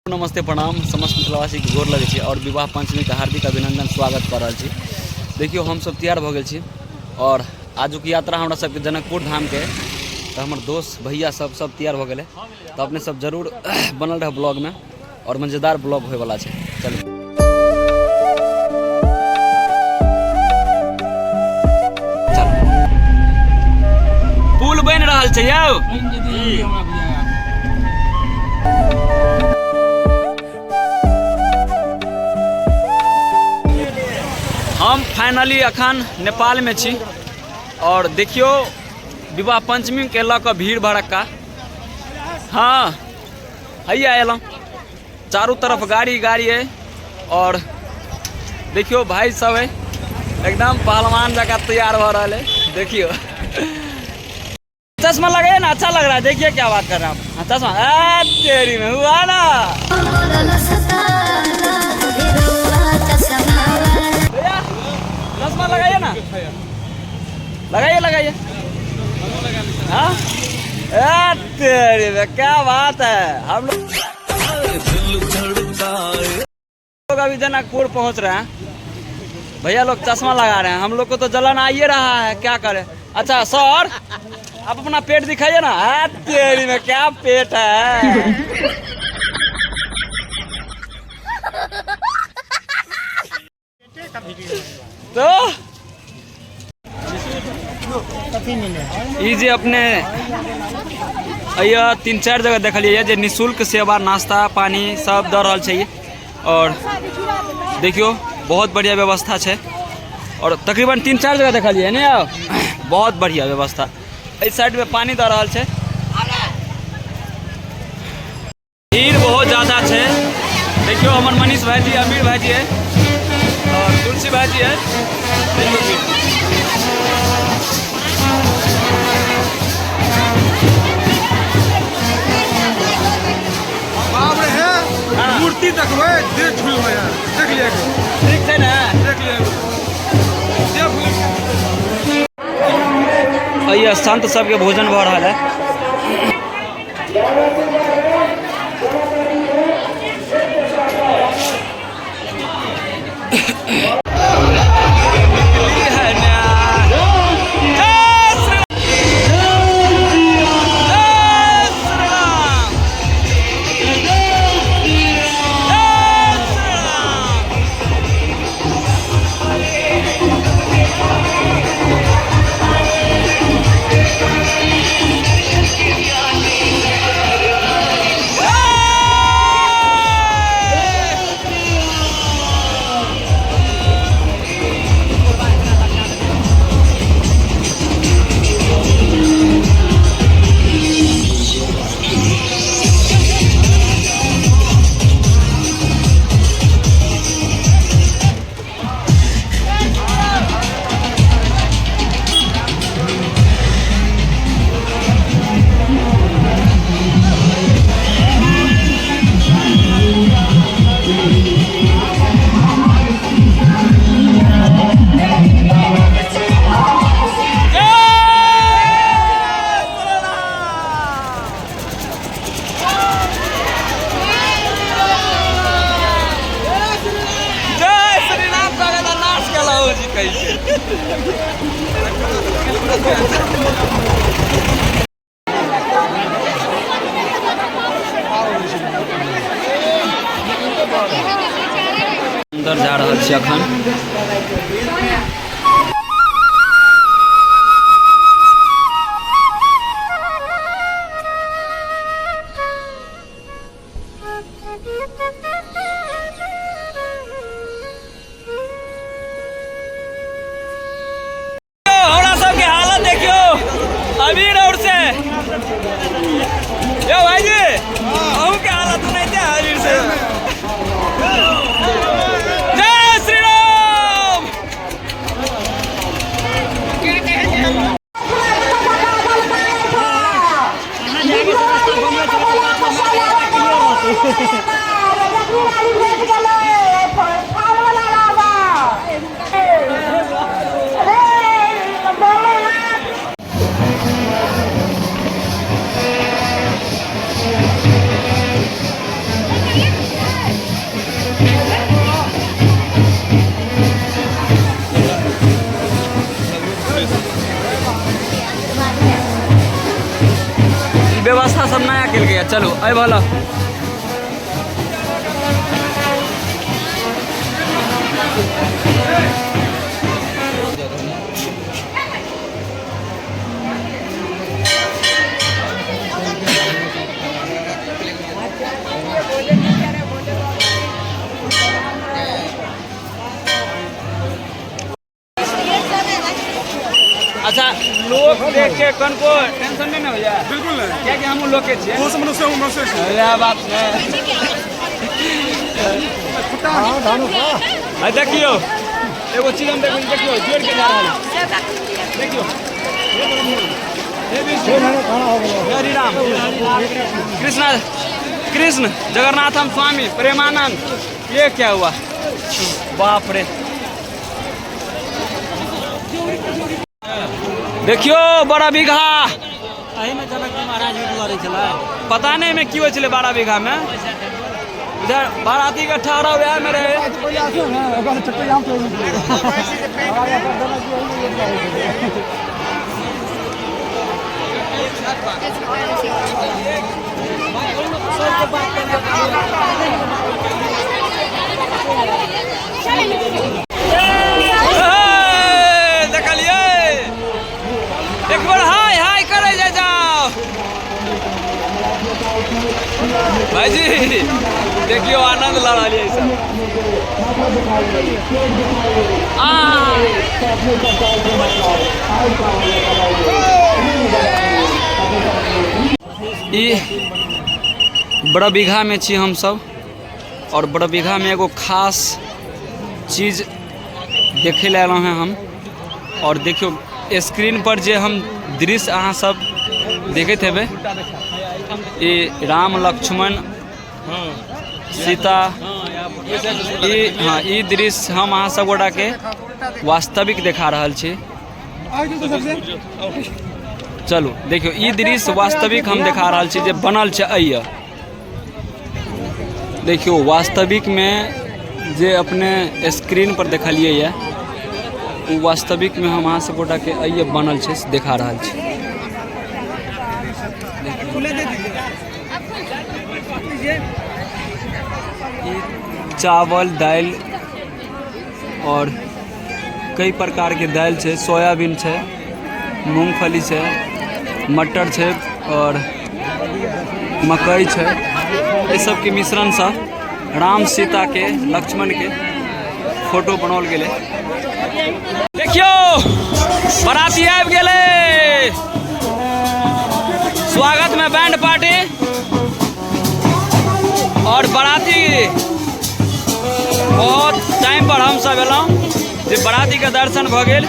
नमस्ते प्रणाम समस्त मिथिलावासी के गोर लगे छी और विवाह पंचमी का हार्दिक अभिनंदन स्वागत कर रहा छी। देखियो हम सब तैयार भ गेल छी और आजू की यात्रा हमरा सबके जनकपुर धाम के तो हमारे दोस्त भैया सब तैयार हो गए तो अपने सब जरूर बनल रहे ब्लॉग में और मजेदार ब्लॉग होए वाला है। चलो पुल बन रहा है हम फाइनली अखन नेपाल में छी और देखियो विवाह पंचमी के लक भीड़ भड़का। हाँ हैया एलौं चारों तरफ गाड़ी है और देखियो भाई सब है एकदम पहलवान जगह तैयार हो रहा है। देखियो चश्मा लगाए ना अच्छा लग रहा है। देखिए क्या बात कर रहे हैं आप। चश्मा तेरी में हुआ ना चश्मा लगाइए ना लगाइए हाँ तेरी में क्या बात है। हम लोग अभी जनकपुर पहुंच रहे हैं। भैया लोग चश्मा लगा रहे हैं। हम लोग को तो जलन आ ही रहा है क्या करें। अच्छा सर आप अपना पेट दिखाइए ना। तेरी में क्या पेट है। तो ये अपने 3-4 जगह देखलिए जे निःशुल्क सेवा नाश्ता पानी सब दे रहा है और देखियो बहुत बढ़िया व्यवस्था है और तकरीबन 3-4 जगह देखलिए ने बहुत बढ़िया व्यवस्था। इस साइड में पानी दे रहा है। भीड़ बहुत ज़्यादा है। देखियो हमारे मनीष भाई जी अमीर भाई जी है और तुलसी भाई जी है। मूर्ति देखबै देख लिया ठीक है ना ये संत सबके भोजन भ रहा है। अंदर जा रहा छी अखन। हमरा सबके हालत देखियो अभी रोड से यो भाई जी अहू के हालत नहीं थे हरीर से। जय श्री राम। Yeah. चलू अइ भला अच्छा लोग देख के कौन को टेंशन नहीं ना भैया बिल्कुल नहीं क्या कि हम लोग के छियै वो सब मनुष्य से अरे बात नहीं है देखियो एगो चीज हम देखियो जोड़ के जा रहा है देखियो हरि राम कृष्ण कृष्ण जगन्नाथम स्वामी प्रेमानंद ये क्या हुआ बाप रे देखियो बड़ा बीघा में जनक जी महाराज दुआरे चला पता नहीं में क्यों चले 12 बीघा में इधर बाराती का ठहरा हुआ है मेरे देखलिए एक बार हाय हाय करे जा जाओ भाई जी देखियो आनंद लड़ा लिया सब बड़ा बीघा में छी हम सब और बड़ा बीघा में एगो खास चीज देखे ला हैं हम और देखियो स्क्रीन पर जे हम दृश्य अहाँ सब देखते हेबे ये राम लक्ष्मण सीता ई दृश्य हम अहाँ सब गोटा के वास्तविक देखा रहल छी चलू देखियो ई दृश्य वास्तविक हम देखा रहल छी जे बनल छै अइया देखियो वास्तविक में जे अपने स्क्रीन पर देखलिए ये वो वास्तविक में हम अहाँ सब गोटा के अइया बनल छै देखा रहल छी चावल दाल और कई प्रकार के दाल है सोयाबीन है मूंगफली है मटर है और मकई है ये सब के मिश्रण से राम सीता के लक्ष्मण के फोटो बनाओल गेले देखियो बराती आबि गेले स्वागत में बैंड पार्टी और बराती बहुत टाइम पर हम सब एलहुँ जे बराती के दर्शन भ गेल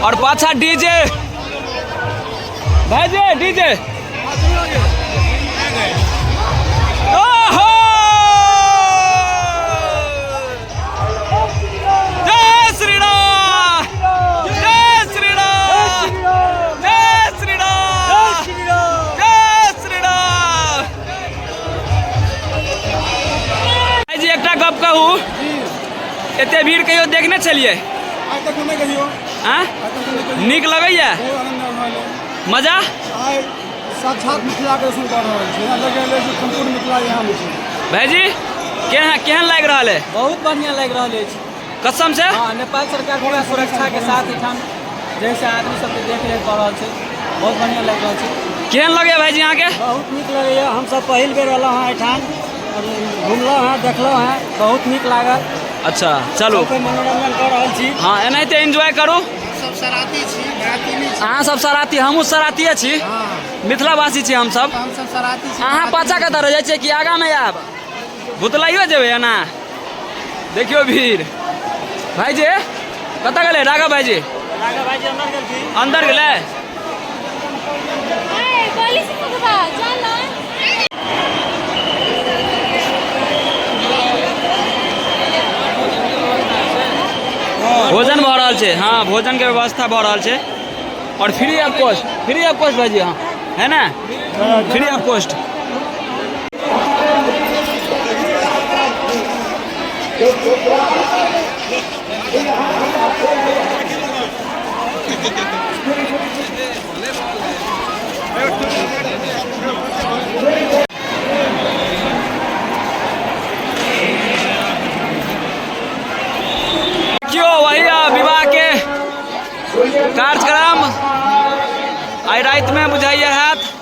और पाछा डीजे भेजे डीजे ओहो जय श्री राम जय श्री राम जय श्री राम जय श्री राम भाई जी एकटा गप कहू एते भीड़ कहियो देखने चलिए नीक लगैया मजा साक्षात मिथिला के दर्शन कर रहल छी लगे संपूर्ण मिथिला यहाँ में छै भाईजी केहन लागि रहल है बहुत बढ़िया लग रहा है कसम से हाँ नेपाल सरकार पूरा सुरक्षा के साथ एठाम जैसे आदमी सब देख रेख कर रहा है बहुत बढ़िया लग रहा है केहन लगे भाईजी यहाँ के बहुत नीक लगे हम सब पहिल बेर एलहुँ हाँ एठाम घूमलहुँ हाँ देखलहुँ हाँ बहुत नीक लागल अच्छा चलो मनोरंजन कर रहा छी हाँ एनाहिते एंजॉय करू सराती छी मैथिली छी अहाँ सब सराती हमहूँ सरातिए छी मिथिलावासी छी हमसब हम सब सराती छी अहाँ पाछा कतऽ रह जाइ छियै कि आगाँमे आयब भुतलाइयो जेबै एना देखियो भीड़ भाईजी कतऽ गेलै राघव भाईजी अंदर गेलै भोजन भऽ रहल छै हाँ भोजन के व्यवस्था भऽ रहल छै और फ्री ऑफ कॉस्ट भाईजी हाँ है ना फ्री ऑफ कॉस्ट वही विवाह के कार्यक्रम आई रात में बुझाइए हैत